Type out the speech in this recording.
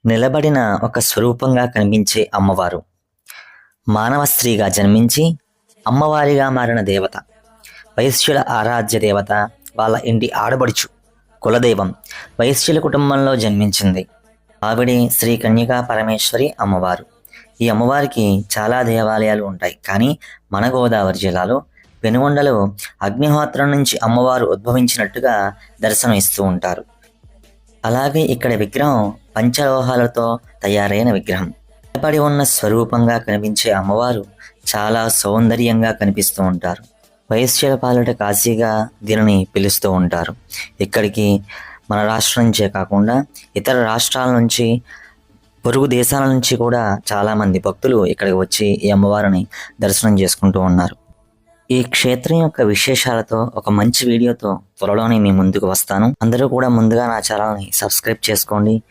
నిలబడిన ఒక స్వరూపంగా కనిపించే అమ్మవారు. మానవ స్త్రీగా జన్మించి అమ్మవారిగా మారిన దేవత. వైశ్యుల ఆరాధ్య దేవత, వాళ్ళ ఇంటి ఆడబడుచు, కులదైవం. వైశ్యుల కుటుంబంలో జన్మించింది. ఆవిడే శ్రీ కన్యకా పరమేశ్వరి అమ్మవారు. ఈ అమ్మవారికి చాలా దేవాలయాలు ఉంటాయి. కానీ మన గోదావరి జిల్లాలో పెనుగొండలో అగ్నిహోత్రం నుంచి అమ్మవారు ఉద్భవించినట్టుగా దర్శనం ఇస్తూ ఉంటారు. అలాగే ఇక్కడ విగ్రహం పంచలోహాలతో తయారైన విగ్రహం. నిలబడి ఉన్న స్వరూపంగా కనిపించే అమ్మవారు చాలా సౌందర్యంగా కనిపిస్తూ ఉంటారు. వైశ్యుల పాలిట కాశీగా దీనిని పిలుస్తూ ఉంటారు. ఇక్కడికి మన రాష్ట్రం నుంచే కాకుండా ఇతర రాష్ట్రాల నుంచి, పొరుగు దేశాల నుంచి కూడా చాలామంది భక్తులు ఇక్కడికి వచ్చి ఈ అమ్మవారిని దర్శనం చేసుకుంటూ ఉన్నారు. ఈ క్షేత్రం యొక్క విశేషాలతో ఒక మంచి వీడియోతో త్వరలోనే మీ ముందుకు వస్తాను. అందరూ కూడా ముందుగా నా ఛానల్ని సబ్స్క్రైబ్ చేసుకోండి.